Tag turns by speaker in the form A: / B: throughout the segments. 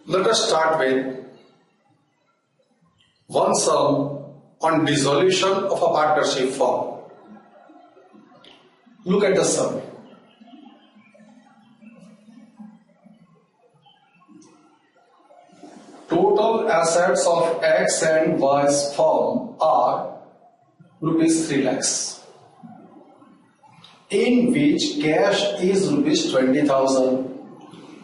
A: Let us start with one sum on dissolution of a partnership firm. Look at the sum. Total assets of X and Y's firm are rupees 3 lakhs, in which cash is rupees 20,000.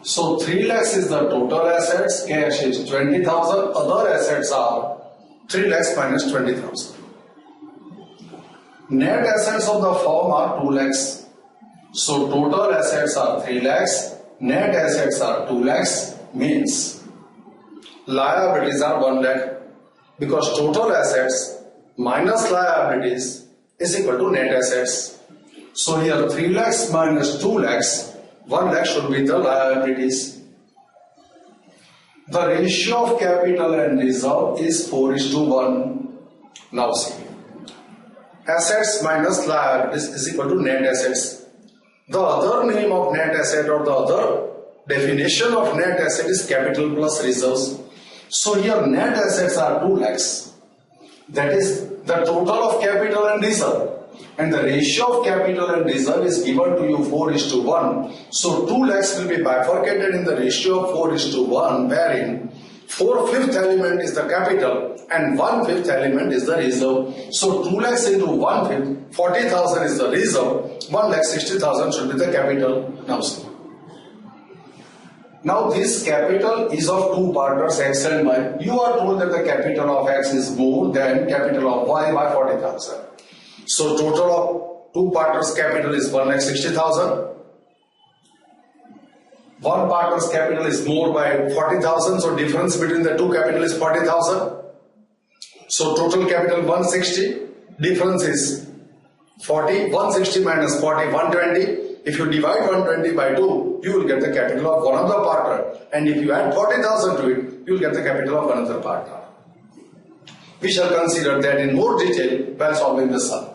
A: So 3 lakhs is the total assets, cash is 20,000, other assets are 3 lakhs minus 20,000. Net assets of the firm are 2 lakhs. So total assets are 3 lakhs, net assets are 2 lakhs, means liabilities are 1 lakh, because total assets minus liabilities is equal to net assets. So here 3 lakhs minus 2 lakhs, 1 lakh should be the liabilities. The ratio of capital and reserve is 4:1. Now see, assets minus liabilities is equal to net assets. The other name of net asset or the other definition of net asset is capital plus reserves. So here net assets are 2 lakhs. That is the total of capital and reserve. And the ratio of capital and reserve is given to you 4:1. So 2 lakhs will be bifurcated in the ratio of 4:1, wherein 4/5 element is the capital and 1/5 element is the reserve. So 2 lakhs into 1/5, 40,000 is the reserve, 1 lakh 60,000 should be the capital. Now see. Now this capital is of two partners, X and Y. You are told that the capital of X is more than capital of Y by 40,000. So total of two partners' capital is 1 lakh 60,000. One partner's capital is more by 40,000. So difference between the two capital is 40,000. So total capital 160. Difference is 40. 160 minus 40, 120. If you divide 120 by 2, you will get the capital of one other partner. And if you add 40,000 to it, you will get the capital of another partner. We shall consider that in more detail while solving the sum.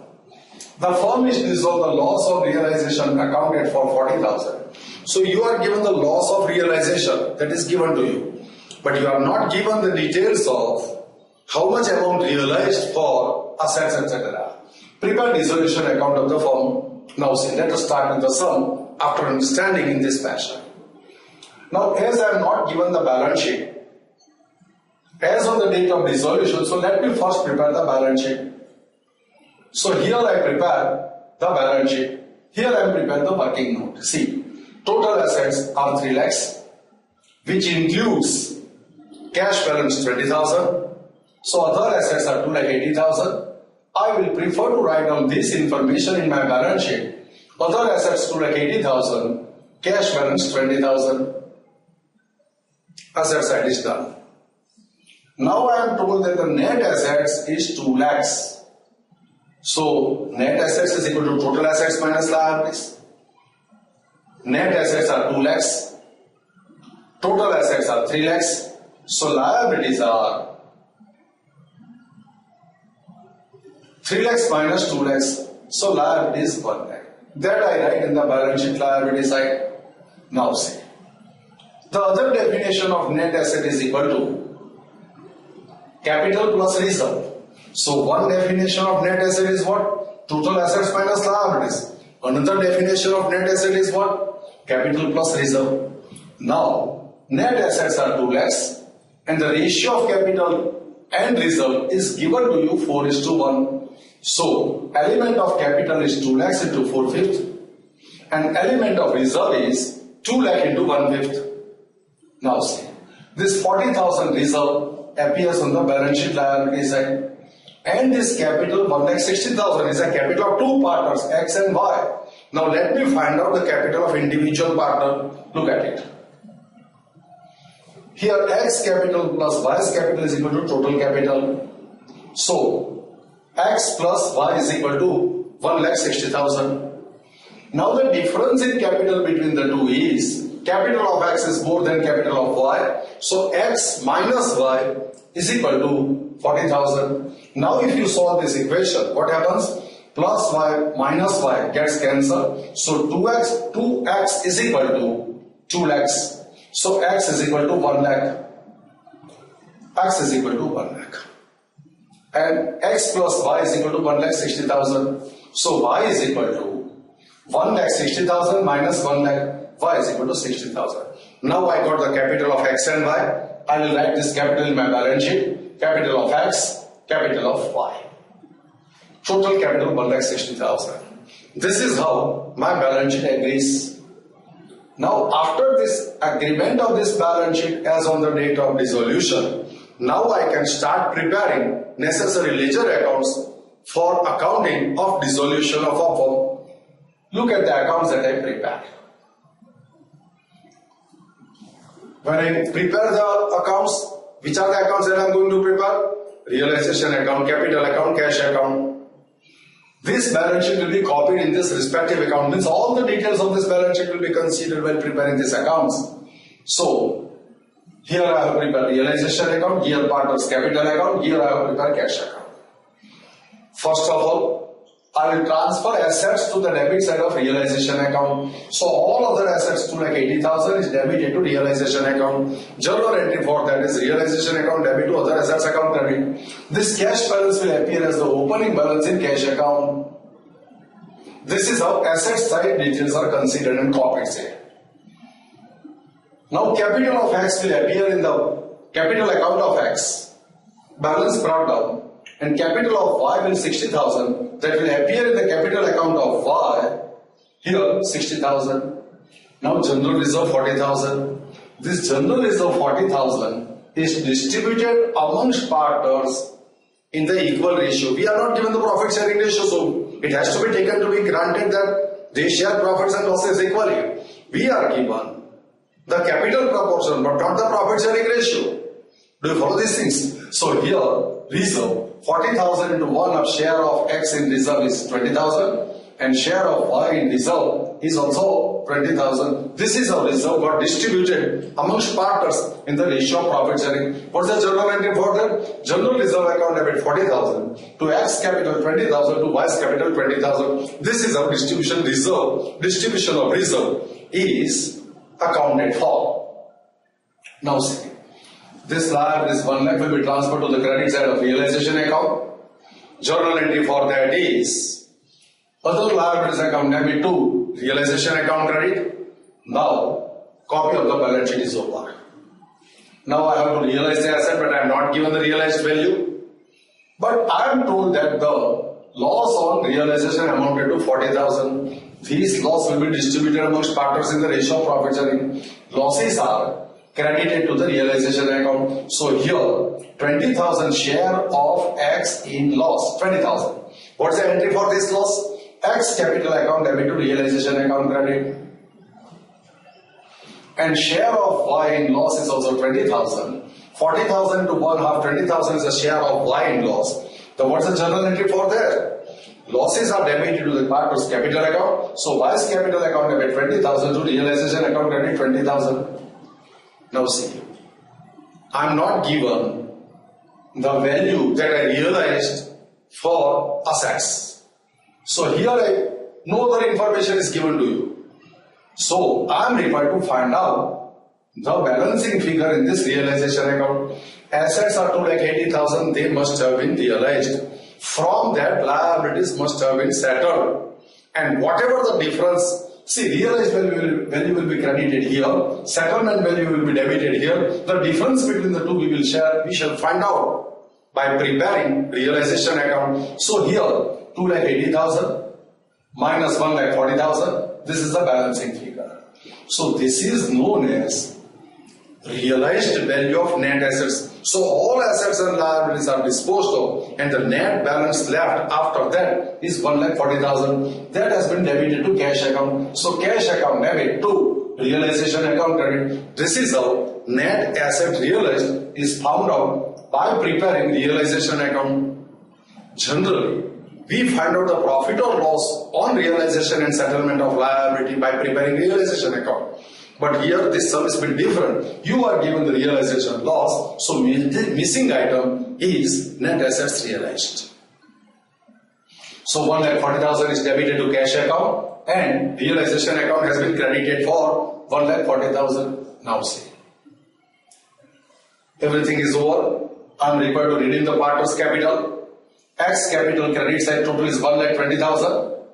A: The firm is dissolved, the loss of realization accounted for 40,000. So you are given the loss of realization that is given to you. But you are not given the details of how much amount realized for assets, etc. Prepare dissolution account of the firm. Now see, let us start with the sum after understanding in this fashion. Now as I am not given the balance sheet as on the date of dissolution, so let me first prepare the balance sheet. So here I prepare the balance sheet. Here I prepare the working note. See, total assets are 3 lakhs, which includes cash balance 20,000. So other assets are 2,80,000. I will prefer to write down this information in my balance sheet. Other assets 2,80,000, cash balance 20,000. Asset side is done. Now I am told that the net assets is 2 lakhs. So net assets is equal to total assets minus liabilities. Net assets are 2 lakhs. Total assets are 3 lakhs. So liabilities are 3 lakhs minus 2 lakhs. So liabilities 1 lakh. That I write in the balance sheet liability side. Now see. The other definition of net asset is equal to capital plus reserve. So one definition of net asset is what? Total assets minus liabilities. Another definition of net asset is what? Capital plus reserve. Now net assets are 2 lakhs and the ratio of capital and reserve is given to you 4:1. So element of capital is 2 lakhs into 4/5 and element of reserve is 2 lakh into 1/5. Now see, this 40,000 reserve appears on the balance sheet liability side. And this capital 1,60,000 is a capital of two partners, X and Y. Now let me find out the capital of individual partner. Look at it. Here X capital plus Y's capital is equal to total capital. So X plus Y is equal to 1,60,000. Now the difference in capital between the two is capital of X is more than capital of Y. So X minus Y is equal to 40,000. Now if you solve this equation, what happens? Plus Y minus Y gets cancelled. So 2x is equal to 2 lakhs. So X is equal to 1 lakh. X is equal to 1 lakh. And X plus Y is equal to 1,60,000. So Y is equal to 1,60,000 minus 1 lakh. Y is equal to 60,000. Now I got the capital of X and Y. I will write this capital in my balance sheet. Capital of X, capital of Y. Total capital 1,60,000. This is how my balance sheet agrees. Now after this agreement of this balance sheet as on the date of dissolution, now I can start preparing necessary ledger accounts for accounting of dissolution of a firm. Look at the accounts that I prepare. When I prepare the accounts, which are the accounts that I am going to prepare? Realization account, capital account, cash account. This balance sheet will be copied in this respective account. Means all the details of this balance sheet will be considered while preparing these accounts. So, here I have prepared realization account, here partners capital account, here I have prepared cash account. First of all, I will transfer assets to the debit side of realization account. So all other assets to like 80,000 is debited to realization account. Journal entry for that is realization account debit to other assets account credit. This cash balance will appear as the opening balance in cash account. This is how asset side details are considered and copied here. Now capital of X will appear in the capital account of X. Balance brought down. And capital of Y will 60,000. That will appear in the capital account of Y. Here 60,000. Now general reserve 40,000. This general reserve 40,000 is distributed amongst partners in the equal ratio. We are not given the profit sharing ratio, so it has to be taken to be granted that they share profits and losses equally. We are given the capital proportion but not the profit sharing ratio. Do you follow these things? So here reserve 40,000 into 1 of share of X in reserve is 20,000 and share of Y in reserve is also 20,000. This is how reserve got distributed amongst partners in the ratio of profit sharing. What's the journal entry for that? General reserve account debit 40,000 to X capital 20,000 to Y's capital 20,000. This is how distribution of reserve is accounted for. Now see. This liability is 1 lakh will be transferred to the credit side of realization account. Journal entry for that is other liabilities account debit to realization account credit. Now copy of the balance sheet is over. Now I have to realize the asset but I am not given the realized value. But I am told that the loss on realization amounted to 40,000. These loss will be distributed amongst partners in the ratio of profit sharing. Losses are credited to the realization account. So here 20,000 share of X in loss, 20,000. What's the entry for this loss? X capital account debit to realization account credit. And share of Y in loss is also 20,000. 40,000 to 1 half 20,000 is a share of Y in loss. So what's the journal entry for there? Losses are debited to the partner's capital account. So Y's capital account debit 20,000 to realization account credit 20,000. Now see, I am not given the value that I realized for assets. So here no other information is given to you. So I am required to find out the balancing figure in this realization account. Assets are to like 80,000, they must have been realized. From that liabilities must have been settled. And whatever the difference, see, realized value will be credited here, settlement value will be debited here. The difference between the two we shall find out by preparing realization account. So here 2,80,000 minus 1,40,000, this is the balancing figure. So this is known as realized value of net assets. So all assets and liabilities are disposed of and the net balance left after that is 1,40,000. That has been debited to cash account. So cash account debit to realization account credit. This is how net asset realized is found out by preparing realization account. Generally, we find out the profit or loss on realization and settlement of liability by preparing realization account. But here this sum is a bit different. You are given the realization loss, so missing item is net assets realized. So 1,40,000 is debited to cash account and realization account has been credited for 1,40,000. Now see. Everything is over. I am required to redeem the partner's capital. X capital credit side total is 1,20,000.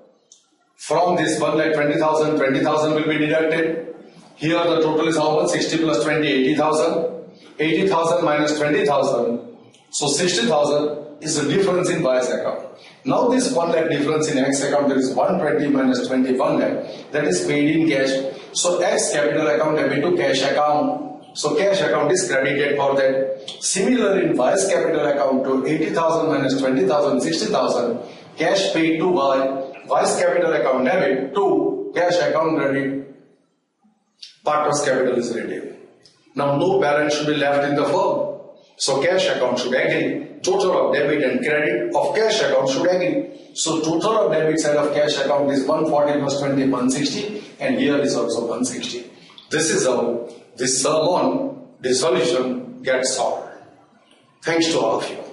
A: From this 1,20,000, 20,000 will be deducted. Here the total is how much? 60 plus 20, 80,000. 80,000 minus 20,000. So 60,000 is the difference in Y's account. Now this 1 lakh difference in X account, that is 120 minus 20, 1 lakh. That is paid in cash. So X capital account debit to cash account. So cash account is credited for that. Similar in Y's capital account to 80,000 minus 20,000, 60,000. Cash paid to Y. Y's capital account debit to cash account credit. Partner's capital is redeemed. Now no balance should be left in the firm. So cash account should agree. Total of debit and credit of cash account should agree. So total of debit side of cash account is 140 plus 20, 160, and here is also 160. This is how this sermon dissolution gets solved. Thanks to all of you.